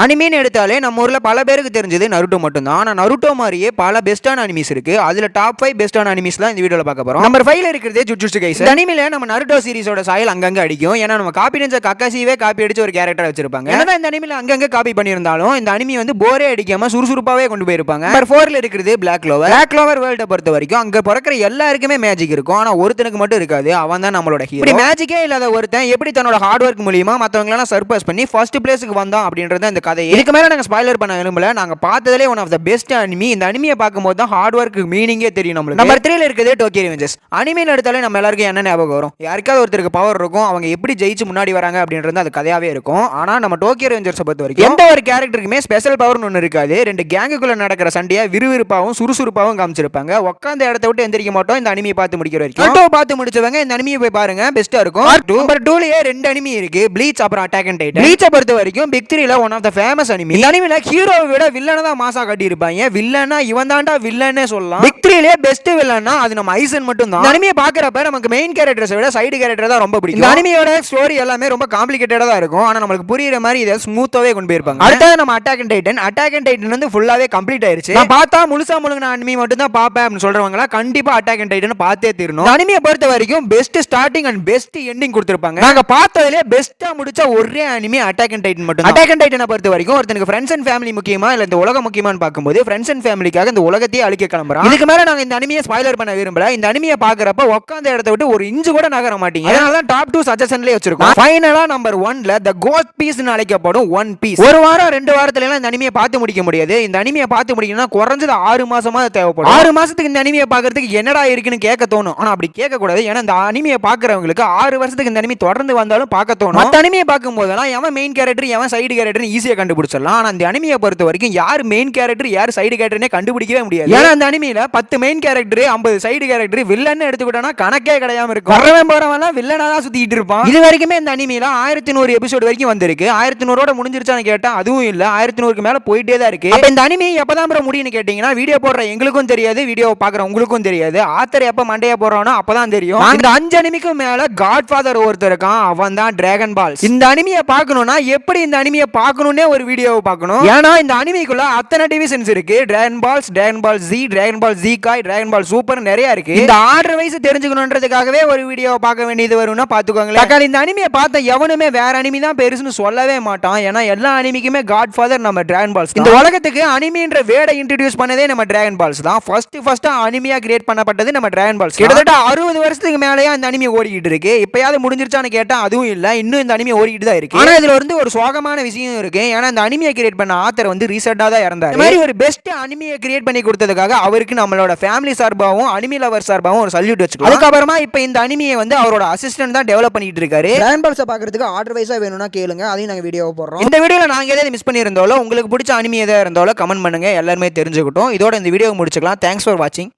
அனிமேன்னு எடுத்தாலே நம்ம ஊர்ல பல பேருக்கு தெரிஞ்சது நருட்டோ மட்டும் தான். ஆனா நருட்டோ மாதிரியே பல பெஸ்டான அனிமீஸ் இருக்கு. அதுல டாப் 5 பெஸ்டான அனிமீஸ் தான் இந்த வீடியோல பார்க்க போறோம். நம்பர் 5ல இருக்கிறது ஜுஜுட்சு கைசன். இந்த அனிமேல நம்ம நருட்டோ சீரிஸோட சாயல் அங்கங்க அடிக்கும். ஏன்னா நம்ம காப்பி நிஞ்ச கக்காசிவே காப்பி அடிச்சு ஒரு கேரக்டர் வச்சிருப்பாங்க. ஏன்னா இந்த அனிமேல அங்கங்க காப்பி பண்ணியிருந்தாலும் இந்த அனிமி வந்து போரே அடிக்காம சுறுசுறுப்பாவே கொண்டு போயிருப்பாங்க. நம்பர் 4ல இருக்கிறது பிளாக் க்ளோவர். பிளாக் க்ளோவர் வேர்ல்ட பொறுத்த வரைக்கும் அங்க பிறக்கிற எல்லாருக்குமே மேஜிக் இருக்கும். ஆனா ஒருத்தனுக்கு மட்டும் இருக்காது. அவன் தான் நம்மளோட ஹீரோ. இப்படி மேஜிக்கே இல்லாத ஒருத்தன் எப்படி தன்னோட ஹார்ட் ஒர்க் மூலமா மத்தவங்க எல்லாம் சர்பாஸ் பண்ணி ஃபர்ஸ்ட் பிளேஸ்க்கு வந்தான் அப்படின்றது இந்த கதை. இதுக்கு மேல நாங்க ஸ்பாயிலர் பண்ண விரும்பல. நாங்க பார்த்ததுலே one of the best anime. இந்த அனிமியை பார்க்கும்போது தான் ஹார்ட் ஒர்க் மீனிங்கே தெரியும் நம்மளுக்கு. நம்பர் 3ல இருக்குது டோக்கியோ ரிவெஞ்சர்ஸ். அனிமேல எடுத்தாலே நம்ம எல்லாருக்கும் என்ன ஞாபகம் வரும்? யாருக்காவது ஒருத்தருக்கு பவர் இருக்கும், அவங்க எப்படி ஜெயிச்சு முன்னாடி வராங்க அப்படின்றது அது கதையாவே இருக்கும். ஆனா நம்ம டோக்கியோ ரிவெஞ்சர்ஸ் பொறுத்த வரைக்கும் எந்த ஒரு கேரக்டருக்குமே ஸ்பெஷல் பவர்னு ஒன்று இருக்காது. ரெண்டு கேங்குக்குள்ள நடக்கிற சண்டையை விறுவிறுப்பாகவும் சுறுசுறுப்பாகவும் காமிச்சிருப்பாங்க. உட்காந்த இடத்த விட்டு எந்திரிக்க மாட்டோம் இந்த அனிமியை பார்த்து முடிக்கிற வரைக்கும். பார்த்து முடிச்சவங்க இந்த அனிமியை போய் பாருங்க, பெஸ்டா இருக்கும். நம்பர் 2லயே ரெண்டு அனிமி இருக்கு, ப்ளீச் அப்புறம் அட்டாக் அண்ட் டைட்டன். ப்ளீச்சை பொறுத்த வரைக்கும் பிக் 3ல one of the famous anime. இந்த அனிமில ஹீரோவை விட வில்லனை தான் மாசா காட்டி இருப்பாங்க. வில்லனா இவன் தான்டா வில்லனே சொல்லலாம். பிக் 3லயே பெஸ்ட் வில்லனா அது நம்ம ஐசன் மட்டும் தான். இந்த அனிமியை பார்க்கறப்ப நமக்கு மெயின் கேரக்டர்ஸை விட சைடு கேரக்டர் தான் ரொம்ப பிடிக்கும். இந்த அனிமியோட ஸ்டோரி எல்லாமே ரொம்ப காம்ப்ளிகேட்டடா தான் இருக்கும். ஆனா நமக்கு புரியுற மாதிரி இதை ஸ்மூத்தாவே கொண்டு போயிருப்பாங்க. அடுத்தது நம்ம attack and Titan. Attack and Titan வந்து ஃபுல்லாவே கம்ப்ளீட் ஆயிருச்சு. நான் பார்த்தா முழுசா முழுங்கின அனிமி மட்டும் தான் பார்ப்பேன் அப்படின்னு சொல்றவங்களா கண்டிப்பா அட்டாக் அண்ட் டைட்டன் பார்த்தே தீரணும். இந்த அனிமியை பொறுத்த வரைக்கும் best starting and best ending கொடுத்திருப்பாங்க. நாங்க பார்த்ததுல பெஸ்டா முடிச்ச ஒரே அனிமி அட்டாக் அண்ட் டைட்டன் மட்டும். அட்டாக் அண்ட் டைட்டனை பொறுத்த வரைக்கும் ஒருத்தனுக்கு ஃப்ரெண்ட்ஸ் அண்ட் ஃபேமிலி முக்கியமா இல்ல இந்த உலகம் முக்கியமான்னு பார்க்கும்போது ஃப்ரெண்ட்ஸ் அண்ட் ஃபேமிலிக்காக இந்த உலகத்தையே அழிக்க கிளம்புறான். இதுக்கு மேல நாங்க இந்த அனிமியை ஸ்பாயிலர் பண்ண விரும்பல. இந்த அனிமியை பார்க்கறப்ப உட்கார்ந்த இடத்தை விட்டு ஒரு இன்ச் கூட நகர மாட்டீங்க. அதனால தான் டாப் 2 சஜஷன்லயே வச்சிருக்கோம். ஃபைனலா நம்பர் 1ல தி கோஸ்ட் பீஸ்னு அழைக்கப்படும் ஒன் பீஸ். ஒரு வாரம் 2 வாரத்துல எல்லாம் இந்த அனிமியை பார்த்து முடிக்க முடியாது. இந்த அனிமியை பார்த்து முடிக்கணும்னா குறைஞ்சது 6 மாசமா தேவைப்படும். 6 மாசத்துக்கு இந்த அனிமியை பார்க்கறதுக்கு என்னடா இருக்குன்னு கேட்க தோணும். ஆனா அப்படி கேட்க கூடாது. ஏன்னா இந்த அனிமியை பார்க்கறவங்களுக்கு 6 வருஷத்துக்கு இந்த அனிமி தொடர்ந்து வந்தாலும் பார்க்க தோணும். மத்த அனிமியை பார்க்கும் போதெல்லாம் எவன் மெயின் கேரக்டர் எவன் சைடு கேரக்டர் ஈஸியா கண்டுபிடிச்சிடலாம். ஆனா இந்த அனிமியை பொறுத்த வரைக்கும் யார் மெயின் கேரக்டர் யார் சைடு கேரக்டர்னே கண்டுபிடிக்கவே முடியாது. ஏன்னா அந்த அனிமியில 10 main character 50 side character villain எடுத்துக்கிட்டோம்னா கணக்கே கிடையாம இருக்கும். வரவன் போறவன் வில்லனா தான் சுத்திட்டு இருப்பான். இது வரைக்குமே இந்த அனிமியில 1100 எபிசோட் வரைக்கும் வந்திருக்கு. 1100ஓட முடிஞ்சிருச்சான்னு கேட்டா அதுவும் இல்ல, 1100க்கு மேல போயிட்டே தான் இருக்கு. அப்ப இந்த அனிமி எப்பதான் முடியும்னு கேட்டீங்கன்னா வீடியோ போடுற எங்களுக்கும் தெரியாது, வீடியோ பாக்குற உங்களுக்கும் தெரியாது. ஆத்தர் எப்ப மண்டையா போடுறானோ அப்பதான் தெரியும். இந்த 5 அனிமிக்கும் மேல காட்ஃபாதர் ஒருத்தர் இருக்கான், அவன் தான் டிராகன் பால்ஸ். இந்த அனிமியை பார்க்கணும்னா எப்படி இந்த அனிமியை பார்க்கணும்னே ஒரு வீடியோவை பார்க்கணும். ஏன்னா இந்த அனிமிக்குள்ள அத்தனை டிவிஷன்ஸ் இருக்கு. Dragon balls, dragon Ball Z, dragon Ball Z காய், டிராகன் பால் சூப்பர் நிறைய இருக்கு. இந்த ஆர்டர் வைஸ் தெரிஞ்சுக்கணும்ன்றதுக்காகவே ஒரு வீடியோ பார்க்க வேண்டியது வரும்னா பாத்துக்கோங்களேன். இந்த அனிமியை பார்த்த எவனுமே வேற அனிமி தான் பெருசுன்னு சொல்லவே மாட்டான். ஏன்னா எல்லா அனிமிக்குமே காட்ஃபாதர் நம்ம டிராகன் பால்ஸ். இந்த உலகத்துக்கு அனிமின்ற வேர்டை இன்ட்ரோடியூஸ் பண்ணதே நம்ம டிராகன் பால்ஸ் தான். ஃபர்ஸ்ட் அனிமியா கிரியேட் பண்ணப்பட்டது நம்ம டிராகன் பால்ஸ். கிட்டத்தட்ட 60 வருஷத்துக்கு மேலேயே இந்த அனிமி ஓடிக்கிட்டு இருக்கு. இப்பயாவது முடிஞ்சிருச்சான்னு கேட்டா அதுவும் இல்ல, இன்னும் இந்த அனிமி ஓடிக்கிட்டு தான் இருக்கு. ஆனா இதுல வந்து ஒரு சோகமான விஷயம் இருக்கு. ஏன்னா இந்த அனிமியை கிரியேட் பண்ண ஆத்தர் வந்து ரீசெண்டா தான் இறந்தாரு. இந்த மாதிரி ஒரு பெஸ்ட் அனிமியை கிரியேட் பண்ணி கொடுத்ததுக்காக அவருக்கு நம்மளோட ஃபேமிலி சார்பாகவும் அனிமி லவர் சார்பாகவும் ஒரு சல்யூட் வச்சுக்கலாம். அதுக்கப்புறமா இப்போ இந்த அனிமியை வந்து அவரோட அசிஸ்டன்ட் தான் டெவலப் பண்ணிட்டு இருக்காரு. டிராகன் பால்ஸை பார்க்கறதுக்கு ஆர்டர் வைஸா வேணும்னா கேளுங்க, அதையும் நாங்கள் வீடியோ போடுறோம். இந்த வீடியோல நாங்க ஏதாவது மிஸ் பண்ணியிருந்தாலோ உங்களுக்கு பிடிச்ச அனிமி எதாவது இருந்தாலோ கமெண்ட் பண்ணுங்க, எல்லாருமே தெரிஞ்சுக்கிட்டோம். இதோட இந்த வீடியோ முடிச்சுக்கலாம். தேங்க்ஸ் ஃபார் வாட்சிங்.